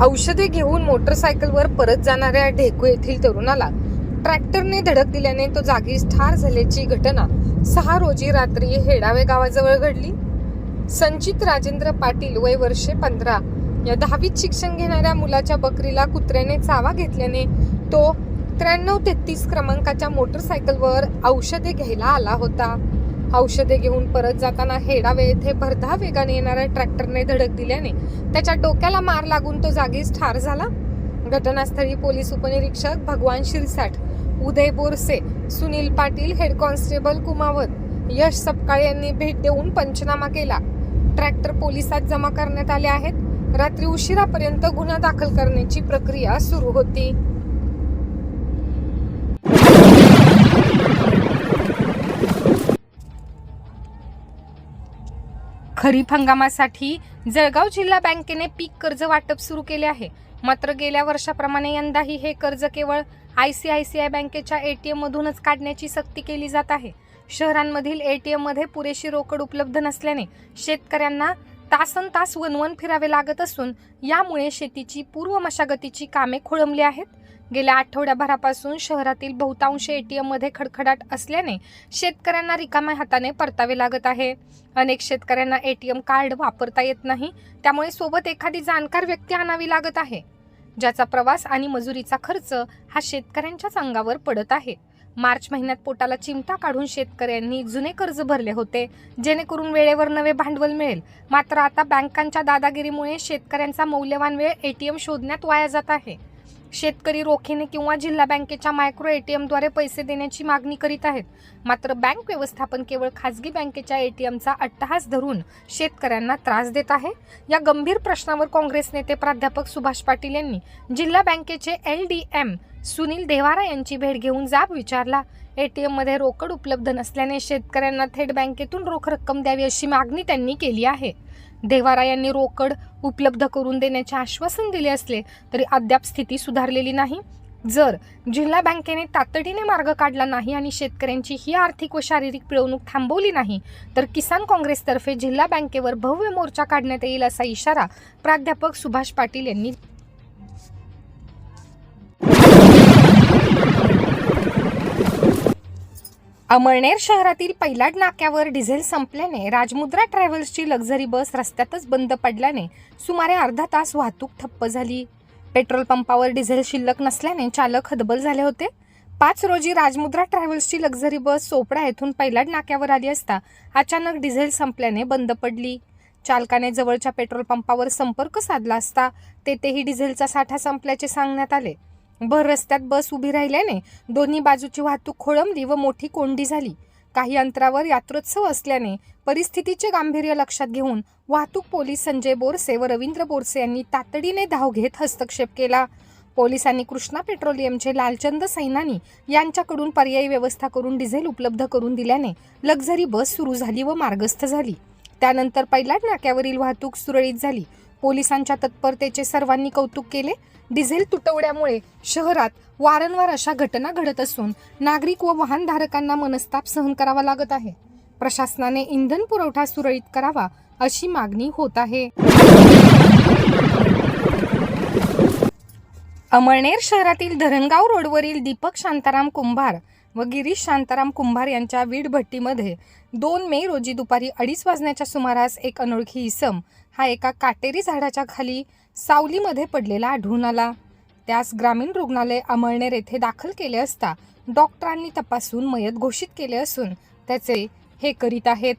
औषधे घेऊन मोटरसायकलवर परत जाणाऱ्या ढेकू येथील तरुणाला ट्रॅक्टरने धडक दिल्याने तो जागीच ठार झाल्याची घटना 6 रोजी रात्री हेडावे गावाजवळ घडली. संचित राजेंद्र पाटील वय वर्षे 15 या 10वीत शिक्षण घेणाऱ्या मुलाच्या बकरीला कुत्र्याने चावा घेतल्याने तो 9333 क्रमांकाच्या मोटरसायकलवर औषधे घ्यायला आला होता. औषधे घेऊन परत जाताना हेडावे येथे भरधाव वेगाने येणाऱ्या ट्रॅक्टरने धडक दिल्याने त्याच्या डोक्याला मार लागून तो जागीच ठार झाला. घटनास्थळी पोलीस उपनिरीक्षक भगवान शिरसाट, उदय बोरसे, सुनील पाटील, हेड कॉन्स्टेबल कुमावत, यश सपकाळे यांनी भेट देऊन पंचनामा केला. ट्रॅक्टर पोलिसात जमा करण्यात आले आहेत. रात्री उशिरापर्यंत गुन्हा दाखल करण्याची प्रक्रिया सुरू होती. खरीप हंगामासाठी जळगाव जिल्हा बँकेने पीक कर्ज वाटप सुरू केले आहे. मात्र गेल्या वर्षाप्रमाणे यंदाही हे कर्ज केवळ ICICI बँकेच्या ATM मधूनच काढण्याची सक्ती केली जात आहे. शहरांमधील ATM मध्ये पुरेशी रोकड उपलब्ध नसल्याने शेतकऱ्यांना तासनतास वणवण फिरावे लागत असून यामुळे शेतीची पूर्व मशागतीची कामे खोळंबली आहेत. गेल्या आठवड्याभरापासून शहरातील बहुतांश ATM मध्ये खडखडाट असल्याने शेतकऱ्यांना रिकाम्या हाताने परतावे लागत आहे. अनेक शेतकऱ्यांना ATM कार्ड वापरता येत नाही, त्यामुळे सोबत एखादी जाणकार व्यक्ती आणावी लागत आहे, ज्याचा प्रवास आणि मजुरीचा खर्च हा शेतकऱ्यांच्याच अंगावर पडत आहे. मार्च महिन्यात पोटाला चिमटा काढून शेतकऱ्यांनी जुने कर्ज भरले होते, जेणेकरून वेळेवर नवे भांडवल मिळेल. मात्र आता बँकांच्या दादागिरीमुळे शेतकऱ्यांचा मौल्यवान वेळ ATM शोधण्यात वाया जात आहे. शेतकरी रोखीने किंवा जिल्हा बँकेच्या मायक्रो ATM द्वारे पैसे देण्याची मागणी करीत आहेत. मात्र बँक व्यवस्थापन केवळ खासगी बँकेच्या ATMचा अट्टहास धरून शेतकऱ्यांना त्रास देत आहे. या गंभीर प्रश्नावर काँग्रेस नेते प्राध्यापक सुभाष पाटील यांनी जिल्हा बँकेचे LDM सुनील देवारा यांची भेट घेऊन जाब विचारला. ATM मध्ये रोकड उपलब्ध नसल्याने शेतकऱ्यांना थेट बँकेतून रोख रक्कम द्यावी अशी मागणी त्यांनी केली आहे. देवारा यांनी रोकड उपलब्ध करून देण्याचे आश्वासन दिले असले तरी अद्याप स्थिती सुधारलेली नाही. जर जिल्हा बँकेने तातडीने मार्ग काढला नाही आणि शेतकऱ्यांची ही आर्थिक व शारीरिक पिळवणूक थांबवली नाही तर किसान काँग्रेसतर्फे जिल्हा बँकेवर भव्य मोर्चा काढण्यात येईल असा इशारा प्राध्यापक सुभाष पाटील यांनी अमळनेर शहरातील पैलाड नाक्यावर डिझेल संपल्याने राजमुद्रा ट्रॅव्हल्सची लक्झरी बस रस्त्यातच बंद पडल्याने सुमारे अर्धा तास वाहतूक ठप्प झाली. पेट्रोल पंपावर डिझेल शिल्लक नसल्याने चालक हतबल झाले होते. 5 रोजी राजमुद्रा ट्रॅव्हल्सची लक्झरी बस चोपडा येथून पैलाड नाक्यावर आली असता अचानक डिझेल संपल्याने बंद पडली. चालकाने जवळच्या पेट्रोल पंपावर संपर्क साधला असता तेथेही डिझेलचा साठा संपल्याचे सांगण्यात आले. भर रस्त्यात बस उभी राहिल्याने दोन्ही बाजूची वाहतूक खोळंबली व मोठी कोंडी झाली. काही अंतरावर यात्रोत्सव असल्याने परिस्थितीचे गांभीर्य लक्षात घेऊन वाहतूक पोलीस संजय बोरसे व रवींद्र बोरसे यांनी तातडीने धाव घेत हस्तक्षेप केला. पोलिसांनी कृष्णा पेट्रोलियमचे लालचंद सैनानी यांच्याकडून पर्यायी व्यवस्था करून डिझेल उपलब्ध करून दिल्याने लक्झरी बस सुरू झाली व मार्गस्थ झाली. त्यानंतर पैलाड नाक्यावरील वाहतूक सुरळीत झाली. पोलिसांच्या तत्परतेचे सर्वांनी कौतुक केले. डिझेल तुटवड्यामुळे शहरात वारंवार अशा घटना घडत असून नागरिक व वाहनधारकांना मनस्ताप सहन करावा लागत आहे. प्रशासनाने इंधन पुरवठा सुरळीत करावा अशी मागणी होत आहे. अमळनेर शहरातील धरणगाव रोडवरील दीपक शांताराम कुंभार व गिरीश शांताराम कुंभार यांच्या वीट भट्टीमध्ये 2 मे रोजी दुपारी 2:30 वाजण्याच्या सुमारास एक अनोळखी इसम हा एका काटेरी झाडाच्या खाली सावलीमध्ये पडलेला आढळून आला. त्यास ग्रामीण रुग्णालय अमळनेर येथे दाखल केले असता डॉक्टरांनी तपासून मयत घोषित केले असून त्याचे हे करीत आहेत.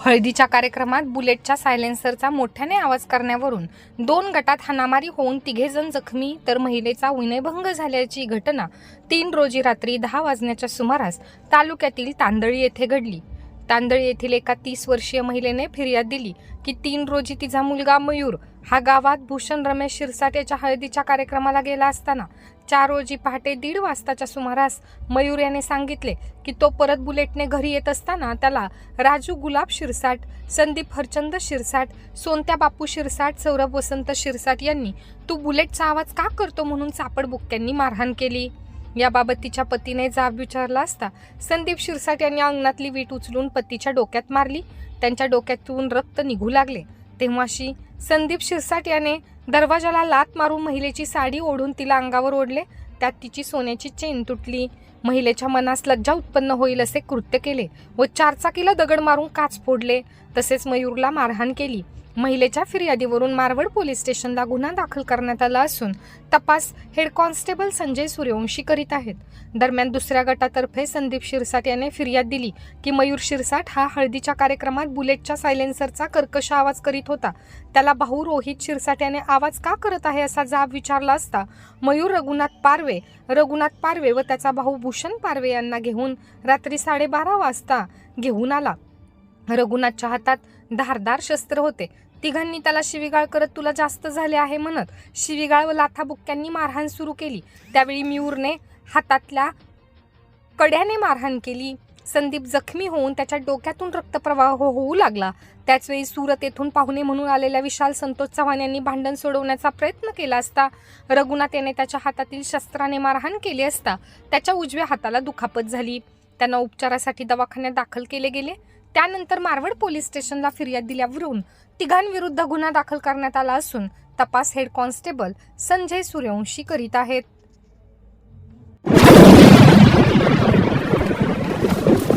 हळदीच्या कार्यक्रमात बुलेटच्या सायलेन्सरचा मोठ्याने आवाज करण्यावरून 2 गटात हाणामारी होऊन 3 जण जखमी तर महिलेचा विनयभंग झाल्याची घटना 3 रोजी रात्री 10 वाजण्याच्या सुमारास तालुक्यातील तांदळी येथे घडली. तांदळी येथील एका 30 वर्षीय महिलेने फिर्याद दिली की 3 रोजी तिचा मुलगा मयूर हा गावात भूषण रमेश शिरसाट याच्या हळदीच्या कार्यक्रमाला गेला असताना 4 रोजी पहाटे 1:30 वाजताच्या सुमारास मयूर याने सांगितले की तो परत बुलेटने घरी येत असताना त्याला राजू गुलाब शिरसाट, संदीप हरचंद शिरसाट, सोनत्या बापू शिरसाट, सौरभ वसंत शिरसाट यांनी तू बुलेटचा आवाज का करतो म्हणून चापडबुक्क्यांनी मारहाण केली. याबाबत तिच्या पतीने जाब विचारला असता संदीप शिरसाट यांनी अंगणातली वीट उचलून पतीच्या डोक्यात मारली. त्यांच्या डोक्यातून रक्त निघू लागले. तेव्हाशी संदीप शिरसाट याने दरवाजाला लाथ मारून महिलेची साडी ओढून तिला अंगावर ओढले. त्यात तिची सोन्याची चेन तुटली. महिलेच्या मनास लज्जा उत्पन्न होईल असे कृत्य केले व चारचाकीला दगड मारून काच फोडले. तसेच मयूरला मारहाण केली. महिलेच्या फिर्यादीवरून मारवड पोलीस स्टेशनला गुन्हा दाखल करण्यात आला असून तपास हेड कॉन्स्टेबल संजय सूर्यवंशी करीत आहेत. दरम्यान दुसऱ्या गटातर्फे संदीप शिरसाट याने फिर्याद दिली की मयूर शिरसाट हा हळदीच्या कार्यक्रमात बुलेटच्या सायलेन्सरचा कर्कश आवाज करीत होता. त्याला भाऊ रोहित शिरसाट याने आवाज का करत आहे असा जाब विचारला असता मयूर रघुनाथ पारवे व त्याचा भाऊ भूषण पारवे यांना घेऊन रात्री 12:30 वाजता घेऊन आला. रघुनाथच्या हातात धारदार शस्त्र होते. तिघांनी त्याला शिवीगाळ करत तुला जास्त झाले आहे म्हणत शिवीगाळ व लाथाबुक्क्यांनी मारहाण सुरू केली. त्यावेळी मयूरने हातातल्या कड्याने मारहाण केली. संदीप जखमी होऊन त्याच्या डोक्यातून रक्तप्रवाह होऊ लागला. त्याचवेळी सुरत येथून पाहुणे म्हणून आलेल्या विशाल संतोष चव्हाण यांनी भांडण सोडवण्याचा प्रयत्न केला असता रघुनाथ याने त्याच्या हातातील शस्त्राने मारहाण केली असता त्याच्या उजव्या हाताला दुखापत झाली. त्यांना उपचारासाठी दवाखान्यात दाखल केले गेले. त्यानंतर मारवड पोलीस स्टेशनला फिर्याद दिल्यावरून तिघांविरुद्ध गुन्हा दाखल करण्यात आला असून तपास हेड कॉन्स्टेबल संजय सूर्यवंशी करीत आहेत.